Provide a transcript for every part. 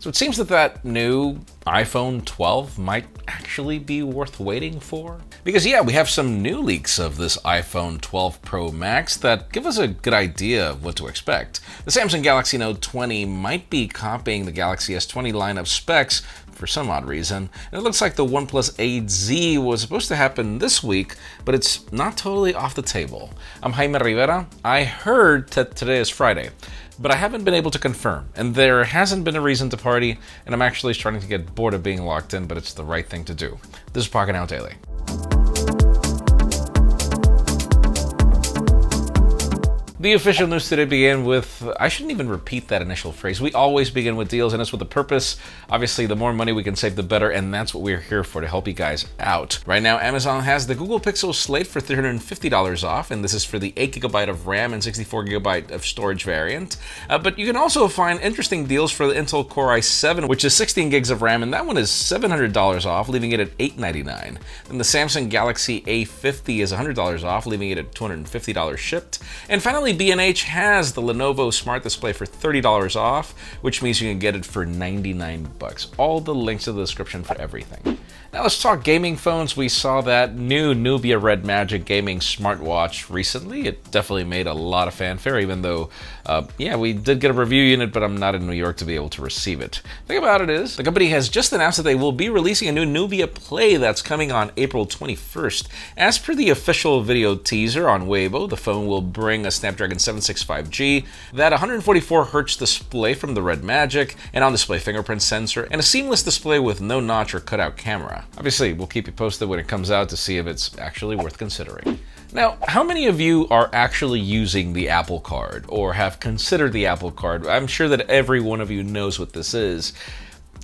So it seems that that new iPhone 12 might actually be worth waiting for. Because yeah, we have some new leaks of this iPhone 12 Pro Max that give us a good idea of what to expect. The Samsung Galaxy Note 20 might be copying the Galaxy S20 lineup specs for some odd reason. And it looks like the OnePlus 8Z was supposed to happen this week, but it's not totally off the table. I'm Jaime Rivera. I heard that today is Friday, but I haven't been able to confirm, and there hasn't been a reason to party, and I'm actually starting to get bored of being locked in, but it's the right thing to do. This is Pocketnow Daily. The official news today began with, I shouldn't even repeat that initial phrase. We always begin with deals, and it's with a purpose. Obviously, the more money we can save, the better, and that's what we're here for, to help you guys out. Right now, Amazon has the Google Pixel Slate for $350 off, and this is for the 8GB of RAM and 64GB of storage variant. But you can also find interesting deals for the Intel Core i7, which is 16 gigs of RAM, and that one is $700 off, leaving it at $899. Then the Samsung Galaxy A50 is $100 off, leaving it at $250 shipped. And finally, B&H has the Lenovo Smart Display for $30 off, which means you can get it for $99. All the links in the description for everything. Now let's talk gaming phones. We saw that new Nubia Red Magic gaming smartwatch recently. It definitely made a lot of fanfare, even though, we did get a review unit, but I'm not in New York to be able to receive it. The thing about it is, the company has just announced that they will be releasing a new Nubia Play that's coming on April 21st. As per the official video teaser on Weibo, the phone will bring a Snapdragon 765G, that 144Hz display from the Red Magic, an on-display fingerprint sensor, and a seamless display with no notch or cutout camera. Obviously, we'll keep you posted when it comes out to see if it's actually worth considering. Now, how many of you are actually using the Apple Card or have considered the Apple Card? I'm sure that every one of you knows what this is.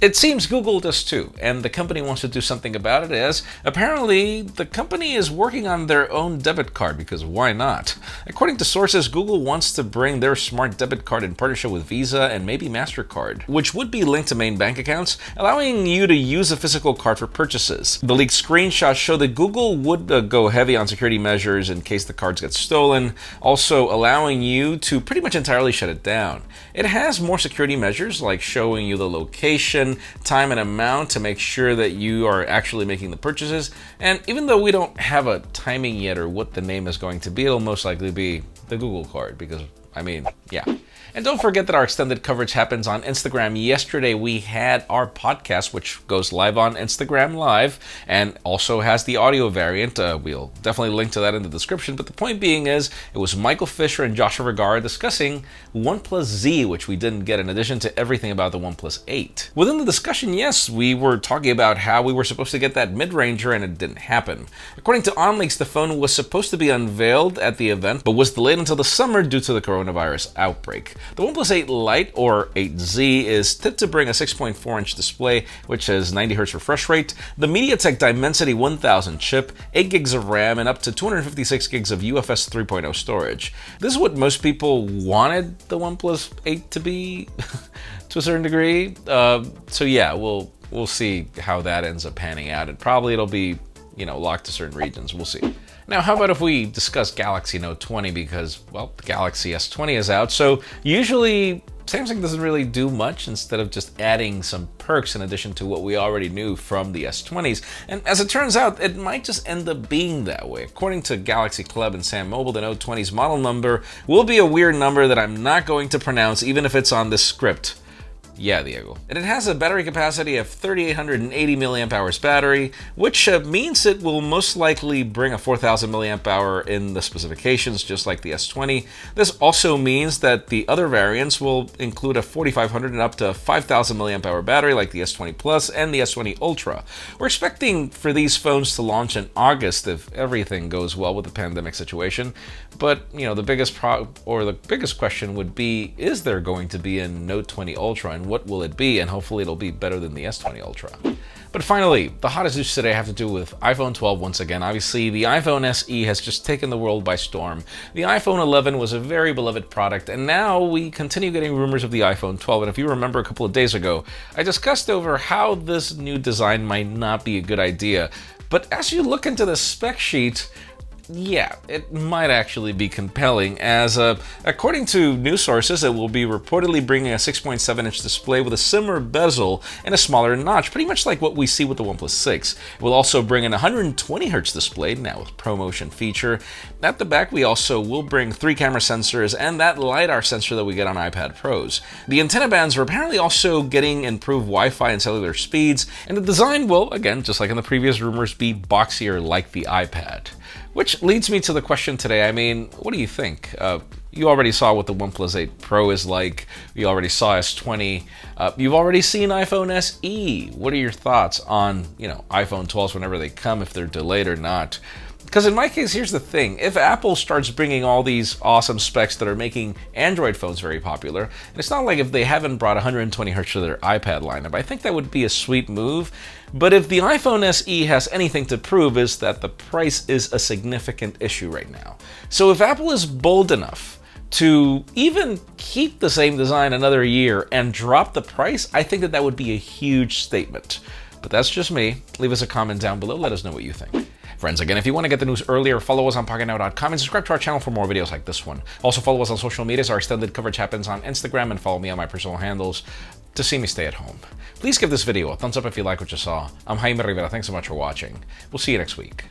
It seems Google does too, and the company wants to do something about it, as apparently the company is working on their own debit card, because why not? According to sources, Google wants to bring their smart debit card in partnership with Visa and maybe MasterCard, which would be linked to main bank accounts, allowing you to use a physical card for purchases. The leaked screenshots show that Google would go heavy on security measures in case the cards get stolen, also allowing you to pretty much entirely shut it down. It has more security measures like showing you the location, time, and amount to make sure that you are actually making the purchases. And even though we don't have a timing yet or what the name is going to be, it'll most likely be the Google card, because, yeah. And don't forget that our extended coverage happens on Instagram. Yesterday we had our podcast, which goes live on Instagram Live and also has the audio variant. We'll definitely link to that in the description. But the point being is, it was Michael Fisher and Joshua Vergara discussing OnePlus Z, which we didn't get, in addition to everything about the OnePlus 8. Within the discussion, yes, we were talking about how we were supposed to get that mid-ranger and it didn't happen. According to OnLeaks, the phone was supposed to be unveiled at the event, but was delayed until the summer due to the coronavirus outbreak. The OnePlus 8 Lite, or 8Z, is tipped to bring a 6.4-inch display, which has 90Hz refresh rate, the MediaTek Dimensity 1000 chip, 8 gigs of RAM, and up to 256 gigs of UFS 3.0 storage. This is what most people wanted the OnePlus 8 to be, to a certain degree. So yeah, we'll see how that ends up panning out. It'll be, locked to certain regions. We'll see. Now, how about if we discuss Galaxy Note 20, because, well, the Galaxy S20 is out, so usually Samsung doesn't really do much instead of just adding some perks in addition to what we already knew from the S20s. And as it turns out, it might just end up being that way. According to Galaxy Club and Sam Mobile, the Note 20's model number will be a weird number that I'm not going to pronounce, even if it's on this script. Yeah, Diego. And it has a battery capacity of 3,880 milliamp hours battery, which means it will most likely bring a 4,000 milliamp hour in the specifications, just like the S20. This also means that the other variants will include a 4,500 and up to 5,000 milliamp hour battery, like the S20 Plus and the S20 Ultra. We're expecting for these phones to launch in August if everything goes well with the pandemic situation. But, the biggest question would be, is there going to be a Note 20 Ultra, and what will it be? And hopefully it'll be better than the S20 Ultra. But finally, the hottest news today have to do with iPhone 12 once again. Obviously, the iPhone SE has just taken the world by storm. The iPhone 11 was a very beloved product, and now we continue getting rumors of the iPhone 12. And if you remember a couple of days ago, I discussed over how this new design might not be a good idea. But as you look into the spec sheet, yeah, it might actually be compelling, as according to news sources, it will be reportedly bringing a 6.7-inch display with a similar bezel and a smaller notch, pretty much like what we see with the OnePlus 6. It will also bring an 120Hz display, now with ProMotion feature. At the back, we also will bring 3 camera sensors and that LiDAR sensor that we get on iPad Pros. The antenna bands are apparently also getting improved Wi-Fi and cellular speeds, and the design will, again, just like in the previous rumors, be boxier like the iPad. Which leads me to the question today. I mean, what do you think? You already saw what the OnePlus 8 Pro is like. You already saw S20. You've already seen iPhone SE. What are your thoughts on, iPhone 12s whenever they come, if they're delayed or not? Because in my case, here's the thing. If Apple starts bringing all these awesome specs that are making Android phones very popular, and it's not like if they haven't brought 120Hz to their iPad lineup, I think that would be a sweet move. But if the iPhone SE has anything to prove, is that the price is a significant issue right now. So if Apple is bold enough to even keep the same design another year and drop the price, I think that would be a huge statement. But that's just me. Leave us a comment down below. Let us know what you think. Friends, again, if you want to get the news earlier, follow us on Pocketnow.com and subscribe to our channel for more videos like this one. Also, follow us on social media. Our extended coverage happens on Instagram, and follow me on my personal handles to see me stay at home. Please give this video a thumbs up if you like what you saw. I'm Jaime Rivera. Thanks so much for watching. We'll see you next week.